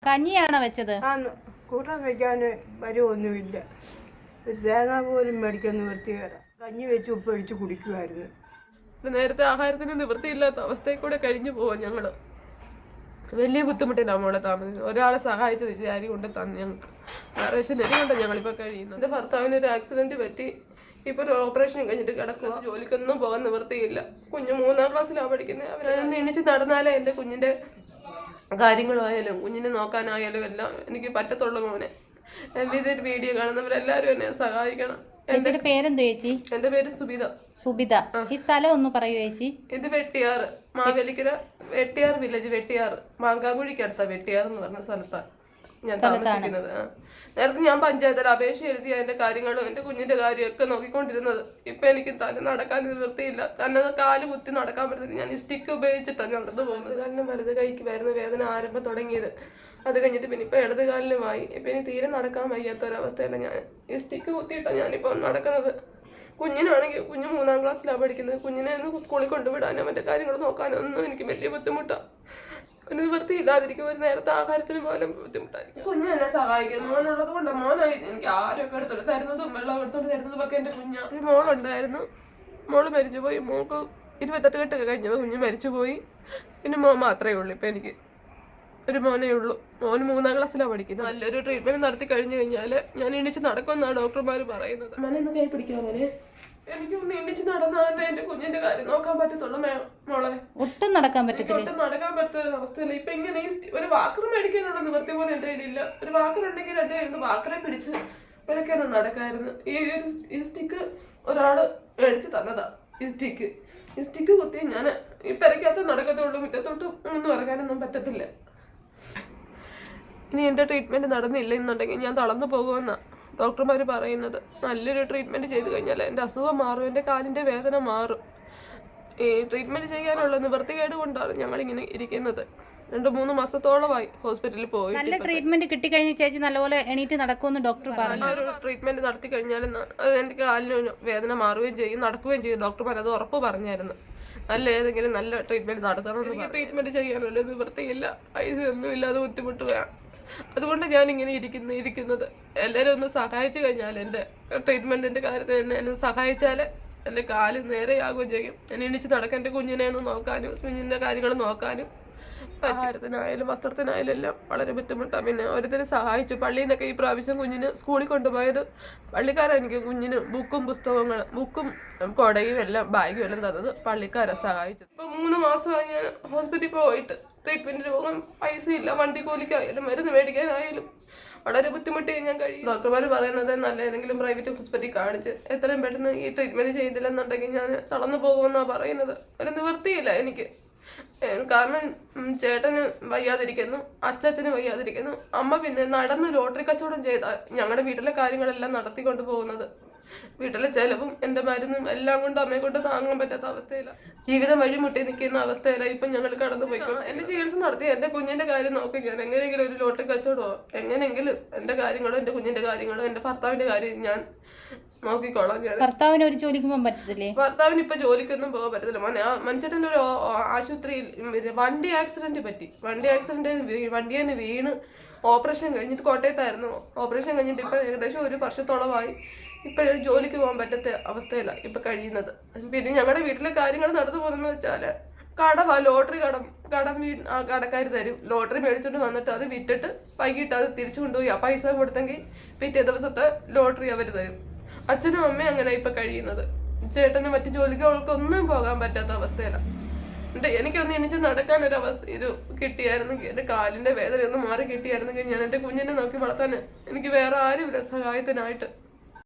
കഞ്ഞിയാണോ വെച്ചത്? കൂട്ടാൻ വെക്കാൻ വരുമൊന്നുമില്ല. ഒരു തേങ്ങ പോലും മേടിക്കാൻ നിവൃത്തികേടാ. കഞ്ഞി വെച്ച് ഉപ്പൊഴിച്ച് കുടിക്കുമായിരുന്നു. നേരത്തെ ആഹാരത്തിന് നിവൃത്തിയില്ലാത്ത അവസ്ഥയിൽ കൂടെ കഴിഞ്ഞു പോവാം ഞങ്ങൾ. വലിയ ബുദ്ധിമുട്ടിലാണ് മോളെ താമസിക്കുന്നത്. ഒരാളെ സഹായിച്ചത് ഇച്ചിരി അരി കൊണ്ട് തന്നു ഞങ്ങൾക്ക്. റേഷൻ അരി കൊണ്ടാണ് ഞങ്ങളിപ്പോൾ കഴിയുന്നത്. എൻ്റെ ഭർത്താവിന് ഒരു ആക്സിഡൻറ്റ് പറ്റി ഇപ്പോൾ ഒരു ഓപ്പറേഷൻ കഴിഞ്ഞിട്ട് കിടക്കുക. ജോലിക്കൊന്നും പോകാൻ നിവൃത്തിയില്ല. കുഞ്ഞ് 3ാം ക്ലാസ്സിലാണ് പഠിക്കുന്നത്. അവരൊന്ന് എണീച്ച് നടന്നാലേ എൻ്റെ കുഞ്ഞിൻ്റെ കാര്യങ്ങളായാലും കുഞ്ഞിനെ നോക്കാനായാലും എല്ലാം എനിക്ക് പറ്റത്തുള്ളൂ. മോനെ എൻ്റെ ഇതൊരു വീഡിയോ കാണുന്നവരെല്ലാവരും എന്നെ സഹായിക്കണം. ചേച്ചിയുടെ പേരെന്തോ ചേച്ചി? എൻ്റെ പേര് സുബിത. സുബിത. ഈ സ്ഥലം ഒന്ന് പറയൂ ചേച്ചി. ഇത് വെട്ടിയാറ്, മാവേലിക്കര വെട്ടിയാർ വില്ലേജ്, വെട്ടിയാർ മാങ്കാങ്കുഴിക്കടുത്ത വെട്ടിയാർ എന്ന് പറഞ്ഞ സ്ഥലത്താണ് ഞാൻ താമസിക്കുന്നത്. നേരത്തെ ഞാൻ പഞ്ചായത്തിൽ അപേക്ഷ എഴുതി അതിന്റെ കാര്യങ്ങളും എൻ്റെ കുഞ്ഞിന്റെ കാര്യമൊക്കെ നോക്കിക്കൊണ്ടിരുന്നത്. ഇപ്പൊ എനിക്ക് തന്നെ നടക്കാൻ നിവൃത്തിയില്ല. തന്നെ കാല് കുത്തി നടക്കാൻ പറ്റുന്നില്ല. ഞാൻ ഈ സ്റ്റിക്ക് ഉപയോഗിച്ചിട്ടാണ് നടന്നു പോകുന്നത്. കാലിനും വലത് കൈക്ക് വരുന്ന വേദന ആരംഭം തുടങ്ങിയത്. അത് കഴിഞ്ഞിട്ട് പിന്നെ ഇപ്പൊ ഇടത് കാലിനുമായി. ഇപ്പൊ ഇനി തീരെ നടക്കാൻ വയ്യാത്തൊരവസ്ഥയല്ല. ഞാൻ ഈ സ്റ്റിക്ക് കുത്തിയിട്ടാണ് ഞാനിപ്പോൾ നടക്കുന്നത്. കുഞ്ഞിനാണെങ്കിൽ കുഞ്ഞ് 3ാം ക്ലാസ്സിലാണ് പഠിക്കുന്നത്. കുഞ്ഞിനെ ഒന്ന് സ്കൂളിൽ കൊണ്ടുവിടാനോ മറ്റേ കാര്യങ്ങൾ നോക്കാനോ ഒന്നും എനിക്ക് വലിയ ബുദ്ധിമുട്ടാണ്. ഒരു നിവൃത്തിയില്ലാതിരിക്കും. ഒരു നേരത്തെ ആഹാരത്തിന് പോലും ബുദ്ധിമുട്ടായിരിക്കും. കുഞ്ഞ് എന്നെ സഹായിക്കും. മോനുള്ളത് കൊണ്ട് മോനായി എനിക്ക് ആരൊക്കെ എടുത്തോണ്ട് തരുന്നതും വെള്ളം എടുത്തോണ്ട് തരുന്നതും ഒക്കെ എൻ്റെ കുഞ്ഞ. ഒരു മോളുണ്ടായിരുന്നു. മോള് മരിച്ചുപോയി. മോൾക്ക് 28 കെട്ടൊക്കെ കഴിഞ്ഞപ്പോൾ കുഞ്ഞ് മരിച്ചുപോയി. പിന്നെ മോൻ മാത്രമേ ഉള്ളൂ. ഇപ്പം എനിക്ക് ഒരു മോനേ ഉള്ളൂ. മോന് 3ാം ക്ലാസ്സിലാണ് പഠിക്കുന്നത്. നല്ലൊരു ട്രീറ്റ്മെന്റ് നടത്തി കഴിഞ്ഞു കഴിഞ്ഞാൽ ഞാൻ എണീച്ച് നടക്കുമെന്നാണ് ഡോക്ടർമാർ പറയുന്നത്. മോനെ കൈ പിടിക്കാൻ മോനെ. എനിക്കൊന്ന് എണീച്ച് നടന്നാലേ എൻ്റെ കുഞ്ഞിന്റെ കാര്യം നോക്കാൻ പറ്റത്തുള്ളൂ മോളെ. ഒട്ടും നടക്കാൻ പറ്റത്തില്ല. ഒട്ടും നടക്കാൻ പറ്റാത്ത അവസ്ഥയില്ല. ഇപ്പൊ ഇങ്ങനെ ഒരു വാക്കർ മേടിക്കാനുള്ള നിവൃത്തി പോലെ എൻ്റെ കയ്യിലില്ല. ഒരു വാക്കർ ഉണ്ടെങ്കിൽ എൻ്റെ കയ്യിൽ വാക്കറെ പിടിച്ച് വിലക്കൊന്നും നടക്കായിരുന്നു. ഈ സ്റ്റിക്ക് ഒരാള് മേടിച്ച് തന്നതാ. ഈ സ്റ്റിക്ക് കുത്തി ഞാൻ ഈ പെരക്കകത്ത് നടക്കത്തുള്ളൂ. മുറ്റത്തോട്ട് ഒന്നും ഇറങ്ങാനൊന്നും പറ്റത്തില്ല. ഇനി എൻ്റെ ട്രീറ്റ്മെന്റ് നടന്നില്ല എന്നുണ്ടെങ്കിൽ ഞാൻ തളർന്നു പോകുമെന്നാണ് ഡോക്ടർമാർ പറയുന്നത്. നല്ലൊരു ട്രീറ്റ്മെന്റ് ചെയ്ത് കഴിഞ്ഞാൽ എൻ്റെ അസുഖം മാറും, എൻ്റെ കാലിൻ്റെ വേദന മാറും. ഈ ട്രീറ്റ്മെന്റ് ചെയ്യാനുള്ള നിവൃത്തികേട് കൊണ്ടാണ് ഞങ്ങളിങ്ങനെ ഇരിക്കുന്നത്. 2-3 മാസത്തോളമായി ഹോസ്പിറ്റലിൽ പോയി. നല്ല ട്രീറ്റ്മെന്റ് കിട്ടിക്കഴിഞ്ഞ ചേച്ചി നല്ലപോലെ എണീറ്റ് നടക്കുമെന്ന് ഡോക്ടർ പറഞ്ഞു. ഒരു ട്രീറ്റ്മെന്റ് നടത്തി കഴിഞ്ഞാൽ എൻ്റെ കാലിന് വേദന മാറുകയും ചെയ്യും, നടക്കുകയും ചെയ്യും. ഡോക്ടർമാർ അത് ഉറപ്പ് പറഞ്ഞായിരുന്നു. ഏതെങ്കിലും നല്ല ട്രീറ്റ്മെന്റ് നടത്തണം. എനിക്ക് ട്രീറ്റ്മെന്റ് ചെയ്യാനുള്ള നിവൃത്തിയില്ല. പൈസ ഒന്നും ഇല്ലാതെ ബുദ്ധിമുട്ടുകയാണ്. അതുകൊണ്ട് ഞാനിങ്ങനെ ഇരിക്കുന്നത്. എല്ലാവരും ഒന്ന് സഹായിച്ചു കഴിഞ്ഞാൽ എൻ്റെ ട്രീറ്റ്മെൻറ്റിൻ്റെ കാര്യത്തിൽ എന്നെ സഹായിച്ചാൽ എൻ്റെ കാല് നേരെയാകുകയും ചെയ്യും. ഞാൻ എണീച്ച് നടക്കാൻ എൻ്റെ കുഞ്ഞിനെ ഒന്ന് നോക്കാനും കുഞ്ഞിൻ്റെ കാര്യങ്ങൾ നോക്കാനും ആഹാരത്തിനായാലും വസ്ത്രത്തിനായാലും എല്ലാം വളരെ ബുദ്ധിമുട്ടാണ്. പിന്നെ ഓരോരുത്തരും സഹായിച്ചു. പള്ളിയിൽ നിന്നൊക്കെ ഈ പ്രാവശ്യം കുഞ്ഞിന് സ്കൂളിൽ കൊണ്ടുപോയത് പള്ളിക്കാരാണ്. എനിക്ക് കുഞ്ഞിന് ബുക്കും കുടയും എല്ലാം ബാഗും എല്ലാം തന്നത് പള്ളിക്കാരാണ് സഹായിച്ചത്. ഇപ്പം 3 മാസമായി ഞാൻ ഹോസ്പിറ്റലിൽ പോയിട്ട് ട്രീറ്റ്മെന്റിന് പോകാൻ പൈസ ഇല്ല. വണ്ടി കൂലിക്കായാലും മരുന്ന് മേടിക്കാനായാലും വളരെ ബുദ്ധിമുട്ടി ഞാൻ കഴിയും. ഡോക്ടർമാർ പറയുന്നത് നല്ല ഏതെങ്കിലും പ്രൈവറ്റ് ഹോസ്പിറ്റലിൽ കാണിച്ച് എത്രയും പെട്ടെന്ന് ഈ ട്രീറ്റ്മെന്റ് ചെയ്തില്ലെന്നുണ്ടെങ്കിൽ ഞാൻ തളർന്നു പോകുമെന്നാണ് പറയുന്നത്. ഒരു നിവൃത്തിയില്ല എനിക്ക്. കാരണം ചേട്ടന് വയ്യാതിരിക്കുന്നു, അച്ഛന് വയ്യാതിരിക്കുന്നു. അമ്മ പിന്നെ നടന്ന് ലോട്ടറി കച്ചവടം ചെയ്ത ഞങ്ങളുടെ വീട്ടിലെ കാര്യങ്ങളെല്ലാം നടത്തിക്കൊണ്ട് പോകുന്നത്. വീട്ടിലെ ചെലവും എൻ്റെ മരുന്നും എല്ലാം കൊണ്ട് അമ്മയെ കൊണ്ട് താങ്ങാൻ പറ്റാത്ത അവസ്ഥയില്ല. ജീവിതം വഴിമുട്ടി നിൽക്കുന്ന അവസ്ഥയിലാണ് ഇപ്പം ഞങ്ങൾ കടന്നു പോയിക്കണം. എൻ്റെ ചികിത്സ നടത്തി എൻ്റെ കുഞ്ഞിൻ്റെ കാര്യം നോക്കി ഞാൻ എങ്ങനെയെങ്കിലും ഒരു ലോട്ടറി കച്ചവടമോ എങ്ങനെയെങ്കിലും എൻ്റെ കാര്യങ്ങളോ എൻ്റെ കുഞ്ഞിൻ്റെ കാര്യങ്ങളോ എൻ്റെ ഭർത്താവിൻ്റെ കാര്യം ഞാൻ നോക്കിക്കോളാം. ഞാൻ ഭർത്താവിന് ഒരു ജോലിക്ക് പോകാൻ പറ്റത്തില്ലേ? ഭർത്താവിന് ഇപ്പൊ ജോലിക്കൊന്നും പോകാൻ പറ്റത്തില്ല. മനുഷ്യൻ്റെ ഒരു ആശുപത്രിയിൽ വണ്ടി ആക്സിഡന്റ് പറ്റി. വണ്ടിയിൽ നിന്ന് വീണ് ഓപ്പറേഷൻ കഴിഞ്ഞിട്ട് കോട്ടയത്തായിരുന്നു. ഓപ്പറേഷൻ കഴിഞ്ഞിട്ട് ഇപ്പൊ ഏകദേശം 1 വർഷത്തോളമായി. ഇപ്പോഴും ജോലിക്ക് പോകാൻ പറ്റാത്ത അവസ്ഥയില്ല ഇപ്പൊ കഴിയുന്നത്. പിന്നെ ഞങ്ങളുടെ വീട്ടിലെ കാര്യങ്ങൾ നടന്നു പോകുന്നതെന്ന് വെച്ചാല് ലോട്ടറി കടക്കാർ തരും. ലോട്ടറി മേടിച്ചോണ്ട് വന്നിട്ട് അത് വിറ്റിട്ട് വൈകിട്ട് അത് തിരിച്ചു കൊണ്ടുപോയി ആ പൈസ കൊടുത്തെങ്കിൽ പിറ്റേ ദിവസത്തെ ലോട്ടറി അവർ തരും. അച്ഛനും അമ്മയും അങ്ങനെ ഇപ്പൊ കഴിയുന്നത്. ചേട്ടന് മറ്റു ജോലികൾക്കൊന്നും പോകാൻ പറ്റാത്ത അവസ്ഥയിലാണ്. എനിക്കൊന്ന് എണീച്ച് നടക്കാൻ ഒരു അവസ്ഥ ഇത് കിട്ടിയായിരുന്നെങ്കിൽ, എൻ്റെ കാലിന്റെ വേദന ഒന്ന് മാറി കിട്ടിയായിരുന്നെങ്കിൽ ഞാൻ എൻ്റെ കുഞ്ഞിനെ നോക്കി വളർത്താൻ എനിക്ക് വേറെ ആരുമില്ല സഹായത്തിനായിട്ട്.